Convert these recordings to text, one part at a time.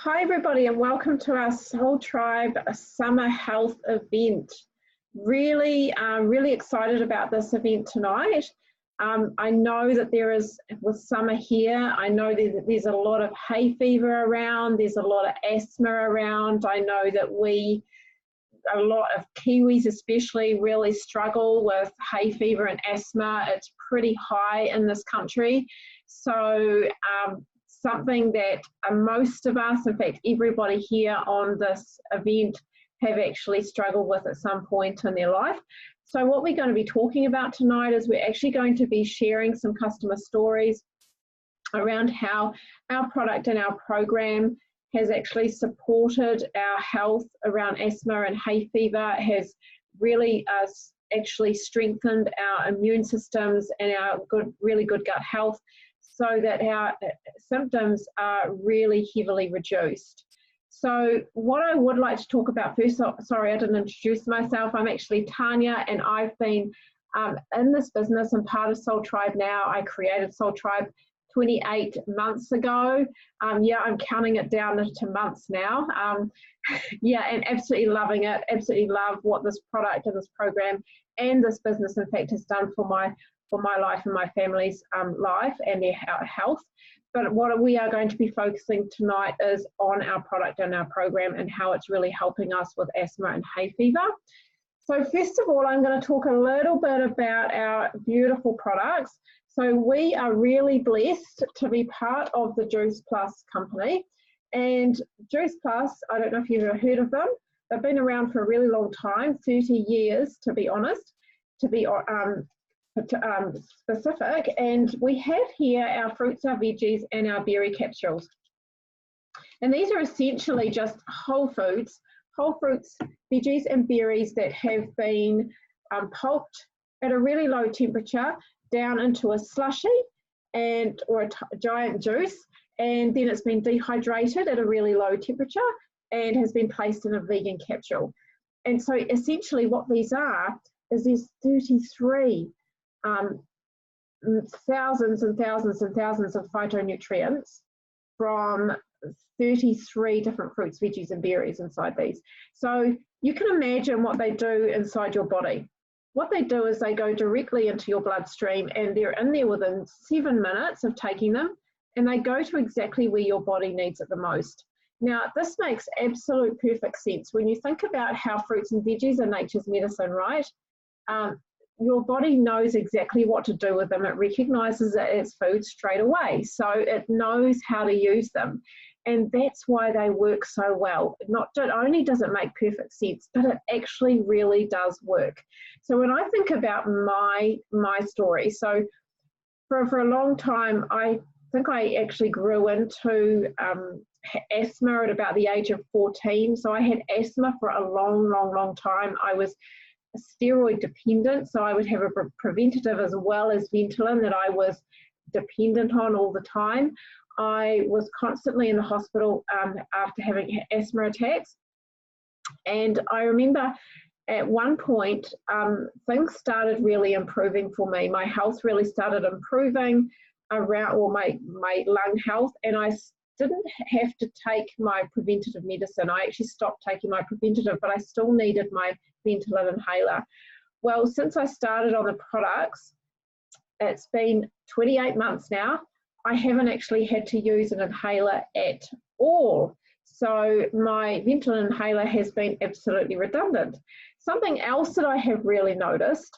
Hi everybody and welcome to our Soul Tribe Summer Health event. Really excited about this event tonight. I know that there is, with summer here, I know that there's a lot of hay fever around, there's a lot of asthma around. I know that a lot of Kiwis especially really struggle with hay fever and asthma. It's pretty high in this country. So something that most of us, in fact everybody here on this event, have actually struggled with at some point in their life. So what we're going to be talking about tonight is we're actually going to be sharing some customer stories around how our product and our program has actually supported our health around asthma and hay fever, has really actually strengthened our immune systems and our really good gut health, so that our symptoms are really heavily reduced. So what I would like to talk about first, sorry I didn't introduce myself, I'm actually Tanya, and I've been in this business and part of Soul Tribe now. I created Soul Tribe 28 months ago. Yeah, I'm counting it down to months now. Yeah, and absolutely loving it, absolutely love what this product and this program and this business in fact has done for my life and my family's life and their health. But what we are going to be focusing tonight is on our product and our program and how it's really helping us with asthma and hay fever. So first of all, I'm going to talk a little bit about our beautiful products. So we are really blessed to be part of the Juice Plus company. And Juice Plus, I don't know if you've ever heard of them. They've been around for a really long time, 30 years to be honest, to be specific. And we have here our fruits, our veggies and our berry capsules. And these are essentially just whole fruits, veggies and berries that have been pulped at a really low temperature down into a slushy or a giant juice, and then it's been dehydrated at a really low temperature and has been placed in a vegan capsule. And so essentially what these are is there's 33 thousands and thousands and thousands of phytonutrients from 33 different fruits, veggies and berries inside these. So you can imagine what they do inside your body. What they do is they go directly into your bloodstream and they're in there within 7 minutes of taking them, and they go to exactly where your body needs it the most. Now, this makes absolute perfect sense when you think about how fruits and veggies are nature's medicine, right? Your body knows exactly what to do with them. It recognizes it as food straight away. So it knows how to use them. And that's why they work so well. Not only does it make perfect sense, but it actually really does work. So when I think about my story, so for a long time, I think I actually grew into asthma at about the age of 14. So I had asthma for a long time. I was steroid dependent, so I would have a preventative as well as Ventolin that I was dependent on all the time. I was constantly in the hospital after having asthma attacks, and I remember at one point things started really improving for me. My health really started improving around, or my lung health, and I didn't have to take my preventative medicine. I actually stopped taking my preventative, but I still needed my Ventolin inhaler. Well, since I started on the products, it's been 28 months now, I haven't actually had to use an inhaler at all. So my Ventolin inhaler has been absolutely redundant. Something else that I have really noticed,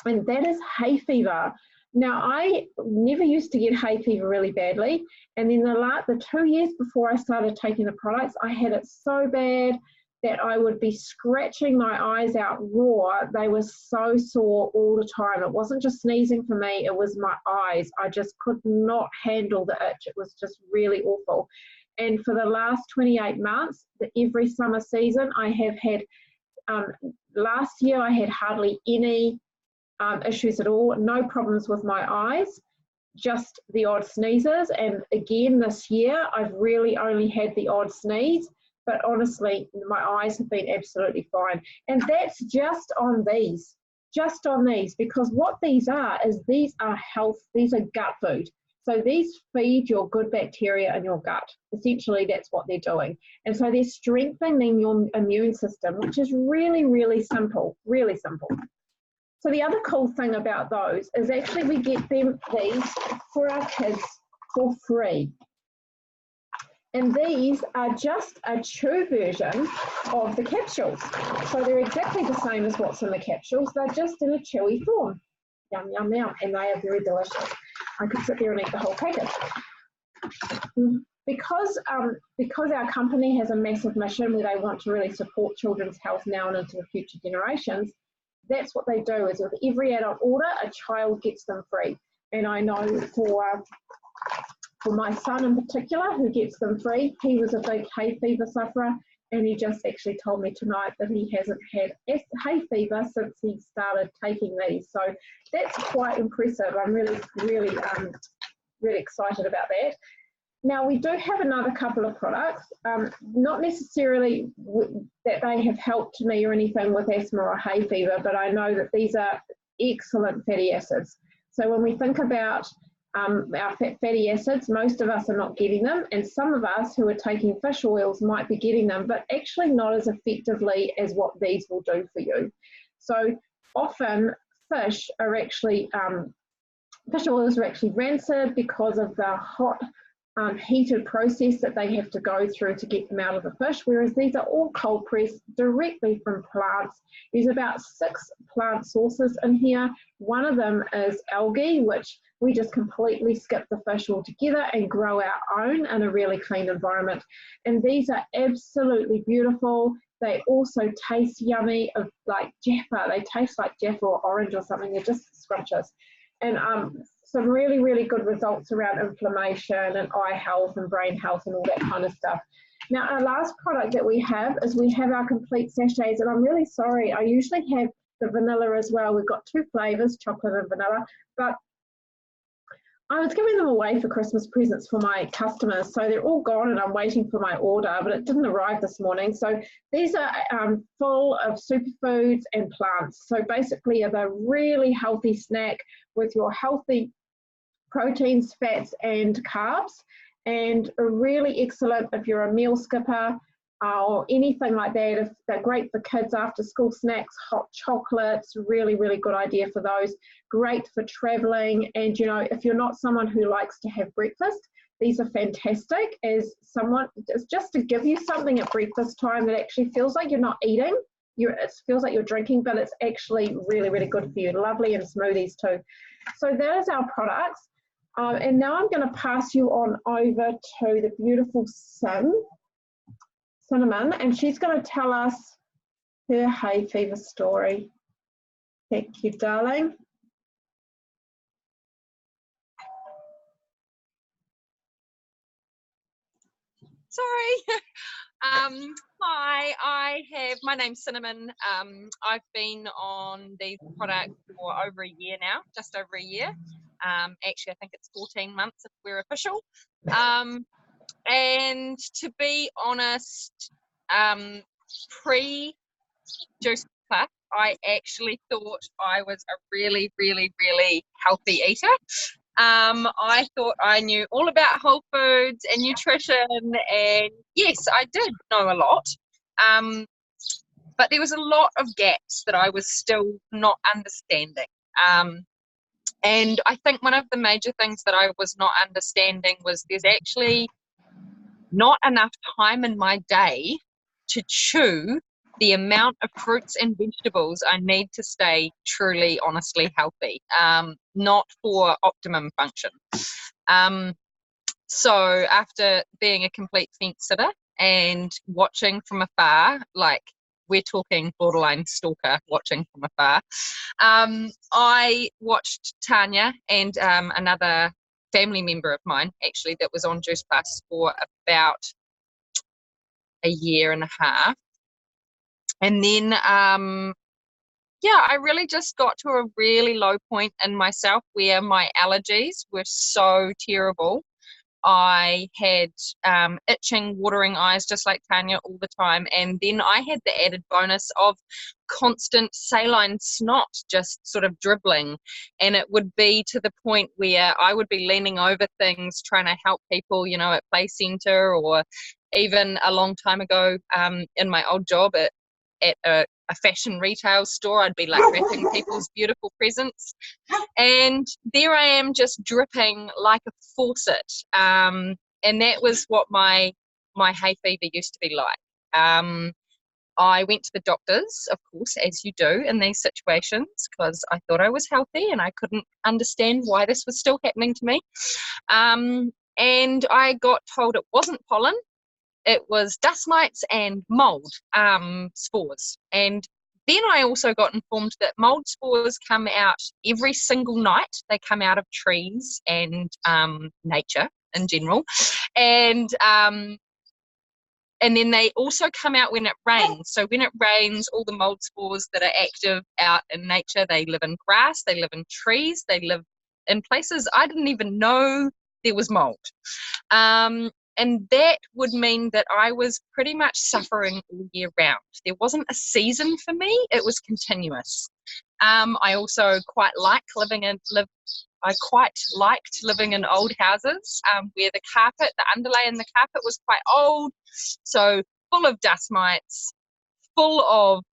and that is hay fever. Now, I never used to get hay fever really badly, and then the 2 years before I started taking the products, I had it so bad that I would be scratching my eyes out raw. They were so sore all the time. It wasn't just sneezing for me, it was my eyes. I just could not handle the itch. It was just really awful. And for the last 28 months, every summer season, I have had, last year I had hardly any issues at all, no problems with my eyes, just the odd sneezes. And again this year, I've really only had the odd sneeze, but honestly, my eyes have been absolutely fine. And that's just on these, because what these are is these are health, these are gut food. So these feed your good bacteria in your gut. Essentially, that's what they're doing. And so they're strengthening your immune system, which is really, really simple, really simple. So the other cool thing about those is actually we get these for our kids for free. And these are just a chew version of the capsules. So they're exactly the same as what's in the capsules. They're just in a chewy form. Yum, yum, yum. And they are very delicious. I could sit there and eat the whole packet. Because our company has a massive mission where they want to really support children's health now and into the future generations, that's what they do, is with every adult order, a child gets them free. And I know for my son in particular, who gets them free, he was a big hay fever sufferer, and he just actually told me tonight that he hasn't had hay fever since he started taking these. So that's quite impressive. I'm really, really, really excited about that. Now, we do have another couple of products, not necessarily that they have helped me or anything with asthma or hay fever, but I know that these are excellent fatty acids. So when we think about our fatty acids, most of us are not getting them, and some of us who are taking fish oils might be getting them, but actually not as effectively as what these will do for you. So often fish are actually, fish oils are actually rancid because of the hot heated process that they have to go through to get them out of the fish, whereas these are all cold pressed directly from plants. There's about 6 plant sources in here. One of them is algae, which we just completely skip the fish altogether and grow our own in a really clean environment. And these are absolutely beautiful. They also taste yummy, like Jaffa. They taste like Jaffa or orange or something. They're just scrumptious. And some really, really good results around inflammation and eye health and brain health and all that kind of stuff. Now, our last product that we have is we have our complete sachets, and I'm really sorry, I usually have the vanilla as well. We've got 2 flavours, chocolate and vanilla, but I was giving them away for Christmas presents for my customers, so they're all gone and I'm waiting for my order, but it didn't arrive this morning. So these are full of superfoods and plants. So basically they're a really healthy snack with your healthy proteins, fats and carbs, and are really excellent if you're a meal skipper or anything like that. If they're great for kids after school snacks, hot chocolates, really, really good idea for those. Great for traveling. And, you know, if you're not someone who likes to have breakfast, these are fantastic as someone, just to give you something at breakfast time that actually feels like you're not eating. It feels like you're drinking, but it's actually really, really good for you. Lovely in smoothies too. So that is our products. And now I'm going to pass you on over to the beautiful Cinnamon, and she's going to tell us her hay fever story. Thank you, darling. Sorry. Hi, my name's Cinnamon. I've been on these products for over a year now, just over a year. Actually, I think it's 14 months if we're official. And to be honest, pre-Juice Plus, I actually thought I was a really, really, really healthy eater. I thought I knew all about whole foods and nutrition, and yes, I did know a lot. But there was a lot of gaps that I was still not understanding. And I think one of the major things that I was not understanding was there's actually not enough time in my day to chew the amount of fruits and vegetables I need to stay truly, honestly healthy, not for optimum function. So after being a complete fence sitter and watching from afar, like we're talking borderline stalker watching from afar, I watched Tanya and another family member of mine actually that was on Juice Plus for about a year and a half. And then, yeah, I really just got to a really low point in myself where my allergies were so terrible I had itching, watering eyes, just like Tanya, all the time. And then I had the added bonus of constant saline snot just sort of dribbling. And it would be to the point where I would be leaning over things trying to help people, you know, at Play Centre, or even a long time ago in my old job at a fashion retail store, I'd be like wrapping people's beautiful presents, and there I am just dripping like a faucet, and that was what my hay fever used to be like. I went to the doctors, of course, as you do in these situations, because I thought I was healthy and I couldn't understand why this was still happening to me, and I got told it wasn't pollen. It was dust mites and mold spores. And then I also got informed that mold spores come out every single night. They come out of trees and nature in general. And then they also come out when it rains. So when it rains, all the mold spores that are active out in nature, they live in grass, they live in trees, they live in places I didn't even know there was mold. And that would mean that I was pretty much suffering all year round. There wasn't a season for me, it was continuous. I also quite liked living in old houses where the carpet, the underlay in the carpet was quite old, so full of dust mites, full of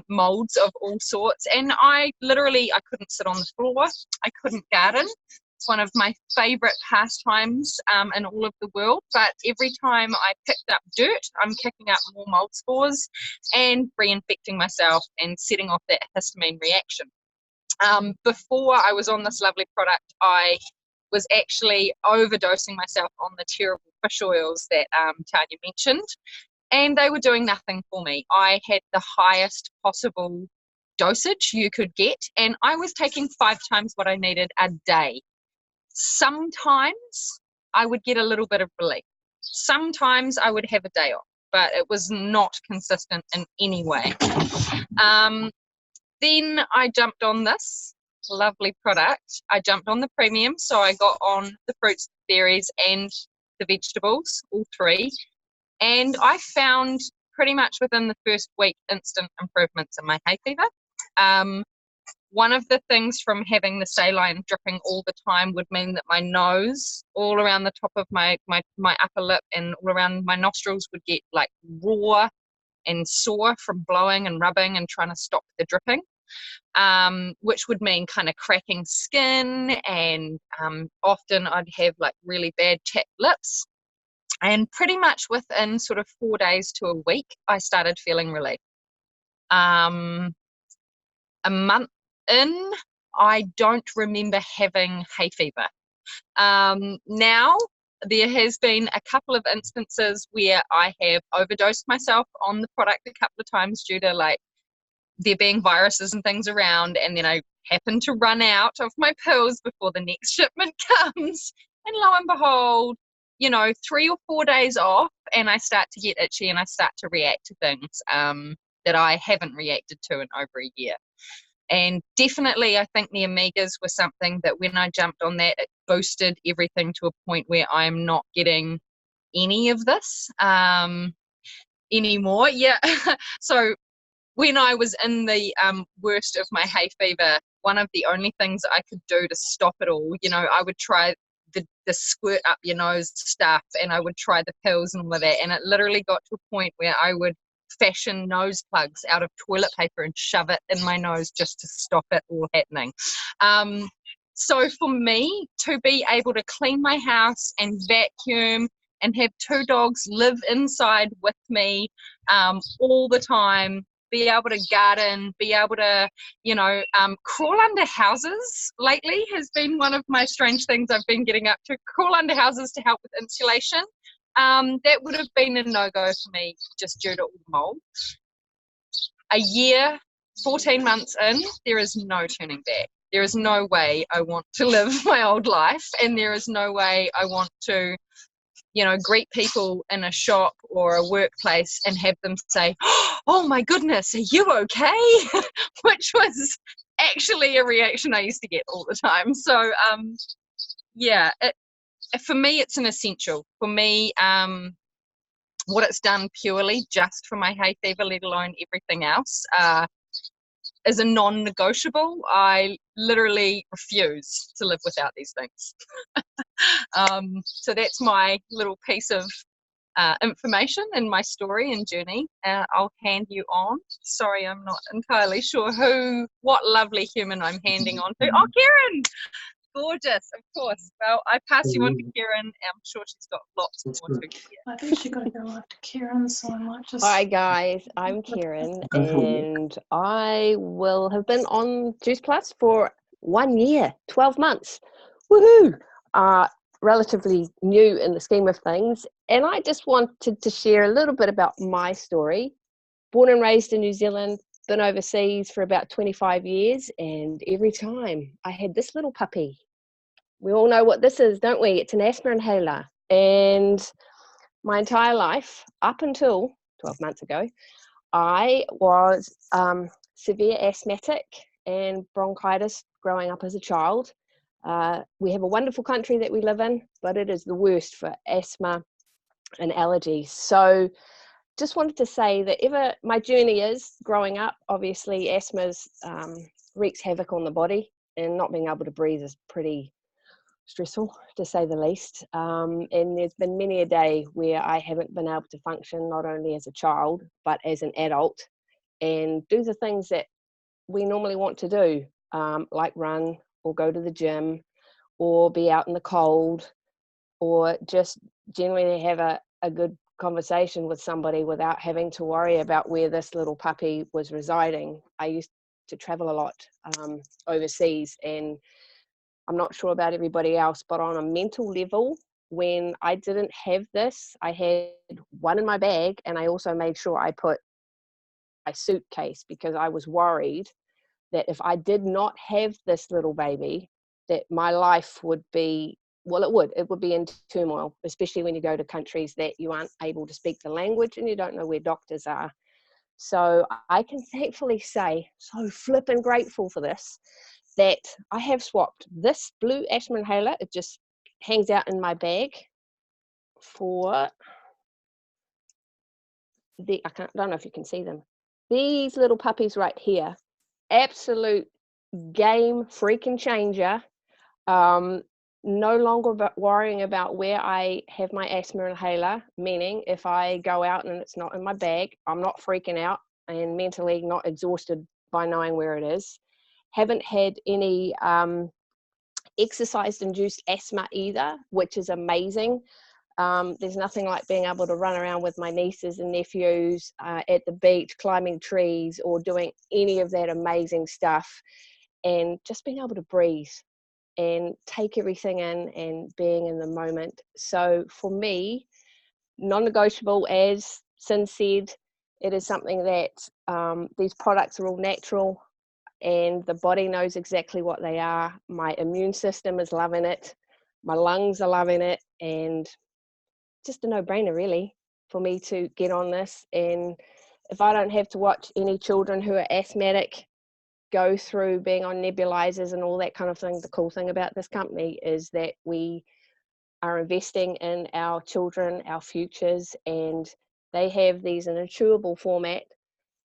molds of all sorts. And I couldn't sit on the floor, I couldn't garden. It's one of my favourite pastimes in all of the world, but every time I picked up dirt, I'm kicking up more mold spores and reinfecting myself and setting off that histamine reaction. Before I was on this lovely product, I was actually overdosing myself on the terrible fish oils that Tanya mentioned, and they were doing nothing for me. I had the highest possible dosage you could get, and I was taking 5 times what I needed a day. Sometimes I would get a little bit of relief. Sometimes I would have a day off, but it was not consistent in any way. Then I jumped on this lovely product. I jumped on the premium, so I got on the fruits, berries, and the vegetables, all 3. And I found pretty much within the first week instant improvements in my hay fever. One of the things from having the saline dripping all the time would mean that my nose, all around the top of my upper lip and all around my nostrils, would get like raw and sore from blowing and rubbing and trying to stop the dripping, which would mean kind of cracking skin, and often I'd have like really bad chapped lips. And pretty much within sort of 4 days to a week, I started feeling relief. A month in, I don't remember having hay fever. Now, there has been a couple of instances where I have overdosed myself on the product a couple of times due to like there being viruses and things around, and then I happen to run out of my pills before the next shipment comes, and lo and behold, 3 or 4 days off, and I start to get itchy and I start to react to things that I haven't reacted to in over a year. And definitely I think the omegas were something that when I jumped on that, it boosted everything to a point where I'm not getting any of this anymore. Yeah. So when I was in the worst of my hay fever, one of the only things I could do to stop it all, I would try the squirt up your nose stuff, and I would try the pills and all of that, and it literally got to a point where I would fashion nose plugs out of toilet paper and shove it in my nose just to stop it all happening. So for me to be able to clean my house and vacuum and have 2 dogs live inside with me all the time, be able to garden, be able to, crawl under houses lately has been one of my strange things I've been getting up to. Crawl under houses to help with insulation. That would have been a no-go for me just due to all the mold. A year, 14 months in, there is no turning back. There is no way I want to live my old life, and there is no way I want to greet people in a shop or a workplace and have them say, "Oh my goodness, are you okay?" Which was actually a reaction I used to get all the time. So, yeah, for me, it's an essential. For me, what it's done purely just for my hay fever, let alone everything else, is a non-negotiable. I literally refuse to live without these things. So that's my little piece of information in my story and journey. I'll hand you on. Sorry, I'm not entirely sure what lovely human I'm handing on to. Oh, Kieran! Gorgeous, of course. Well, I pass you on to Kieran. I'm sure she's got lots more to share. I think she got to go after Kieran, so I might just... Hi guys, I'm Kieran and I will have been on Juice Plus for 1 year, 12 months. Woohoo! Relatively new in the scheme of things, and I just wanted to share a little bit about my story. Born and raised in New Zealand, been overseas for about 25 years, and every time I had this little puppy. We all know what this is, don't we? It's an asthma inhaler. And my entire life, up until 12 months ago, I was severe asthmatic and bronchitis growing up as a child. We have a wonderful country that we live in, but it is the worst for asthma and allergies. So just wanted to say that my journey is growing up, obviously asthma wreaks havoc on the body, and not being able to breathe is pretty stressful, to say the least. And there's been many a day where I haven't been able to function not only as a child but as an adult and do the things that we normally want to do, like run or go to the gym or be out in the cold or just generally have a good conversation with somebody without having to worry about where this little puppy was residing. I used to travel a lot overseas, and I'm not sure about everybody else, but on a mental level, when I didn't have this, I had one in my bag, and I also made sure I put my suitcase because I was worried that if I did not have this little baby, that my life would be, well, it would be in turmoil, especially when you go to countries that you aren't able to speak the language and you don't know where doctors are. So I can thankfully say, so flippin' grateful for this, that I have swapped this blue asthma inhaler. It just hangs out in my bag for don't know if you can see them. These little puppies right here, absolute game freaking changer. No longer worrying about where I have my asthma inhaler, meaning if I go out and it's not in my bag, I'm not freaking out and mentally not exhausted by knowing where it is. Haven't had any exercise-induced asthma either, which is amazing. There's nothing like being able to run around with my nieces and nephews at the beach, climbing trees, or doing any of that amazing stuff, and just being able to breathe and take everything in and being in the moment. So for me, non-negotiable, as Sin said, it is something that these products are all natural and the body knows exactly what they are. My immune system is loving it. My lungs are loving it, and just a no-brainer really for me to get on this. And if I don't have to watch any children who are asthmatic go through being on nebulizers and all that kind of thing, the cool thing about this company is that we are investing in our children, our futures, and they have these in a chewable format.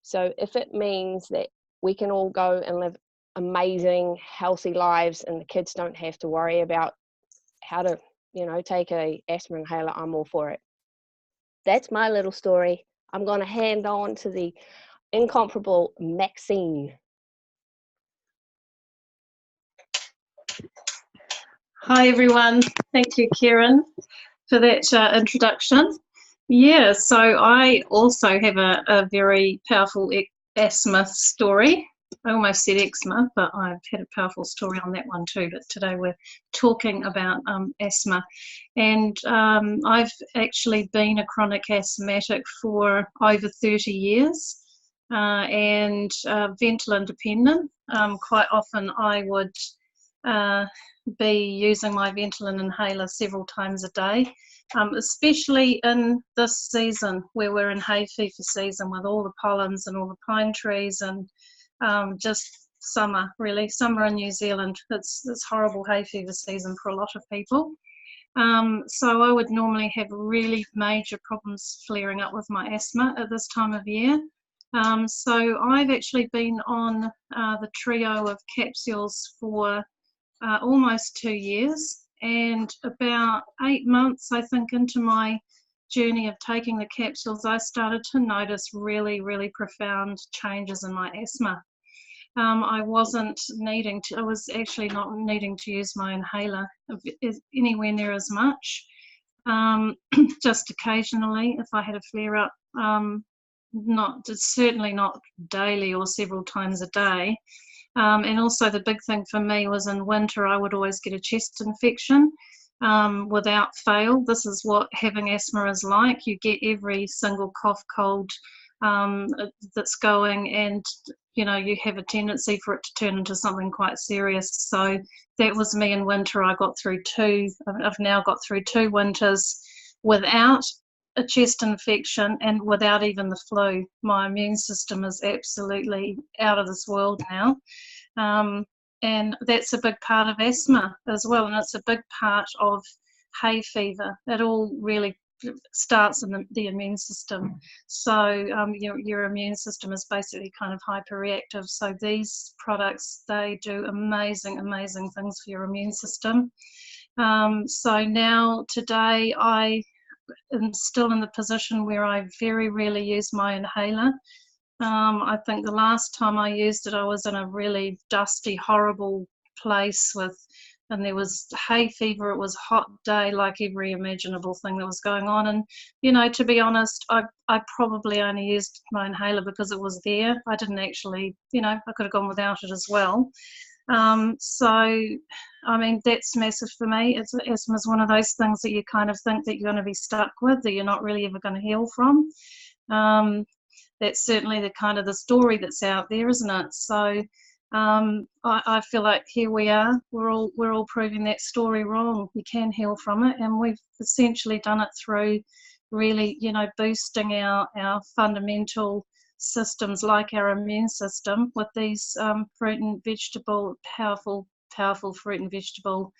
So if it means that we can all go and live amazing, healthy lives and the kids don't have to worry about how to, take a asthma inhaler, I'm all for it. That's my little story. I'm going to hand on to the incomparable Maxine. Hi everyone, thank you Kieran for that introduction. Yeah, so I also have a very powerful asthma story. I almost said eczema, but I've had a powerful story on that one too, but today we're talking about asthma. And I've actually been a chronic asthmatic for over 30 years and Ventolin dependent. Quite often I would be using my Ventolin inhaler several times a day, especially in this season where we're in hay fever season with all the pollens and all the pine trees and just summer, really. Summer in New Zealand, it's horrible hay fever season for a lot of people. So I would normally have really major problems flaring up with my asthma at this time of year. So I've actually been on the trio of capsules for almost 2 years, and about 8 months, I think, into my journey of taking the capsules, I started to notice really, really profound changes in my asthma. I was actually not needing to use my inhaler anywhere near as much. Just occasionally, if I had a flare up, certainly not daily or several times a day. And also the big thing for me was in winter, I would always get a chest infection without fail. This is what having asthma is like. You get every single cough, cold that's going, and you know, you have a tendency for it to turn into something quite serious. So that was me in winter. I've now got through 2 winters without a chest infection and without even the flu. My immune system is absolutely out of this world now. And that's a big part of asthma as well, and it's a big part of hay fever. It all really starts in the immune system. So your immune system is basically kind of hyperreactive. So these products, they do amazing, amazing things for your immune system. So now today I am still in the position where I very rarely use my inhaler. I think the last time I used it, I was in a really dusty, horrible place and there was hay fever. It was a hot day, like every imaginable thing that was going on. And, you know, to be honest, I probably only used my inhaler because it was there. I didn't actually, you know, I could have gone without it as well. So, I mean, that's massive for me. Asthma is one of those things that you kind of think that you're going to be stuck with, that you're not really ever going to heal from. That's certainly the kind of the story that's out there, isn't it? So I feel like here we are. We're all proving that story wrong. You can heal from it, and we've essentially done it through really, you know, boosting our fundamental systems like our immune system with these fruit and vegetable, powerful fruit and vegetable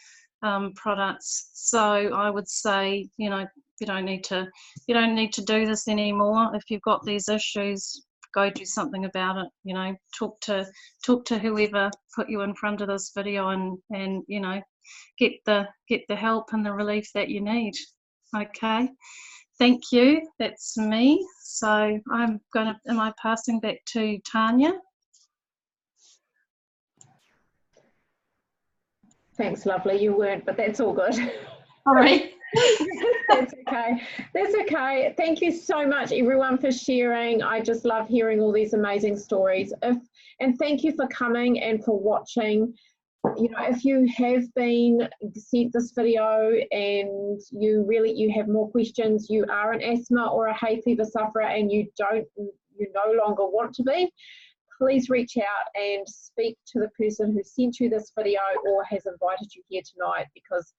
products. So I would say, you know, you don't need to do this anymore. If you've got these issues, go do something about it. You know, talk to whoever put you in front of this video, and you know, get the help and the relief that you need. Okay, thank you. That's me. So am I passing back to Tanya? Thanks, lovely. You weren't, but that's all good. All right. That's okay. That's okay. Thank you so much, everyone, for sharing. I just love hearing all these amazing stories. And thank you for coming and for watching. You know, if you have been sent this video and you have more questions, you are an asthma or a hay fever sufferer, and you no longer want to be, please reach out and speak to the person who sent you this video or has invited you here tonight, because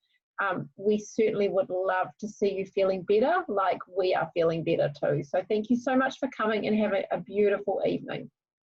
we certainly would love to see you feeling better, like we are feeling better too. So thank you so much for coming, and have a beautiful evening.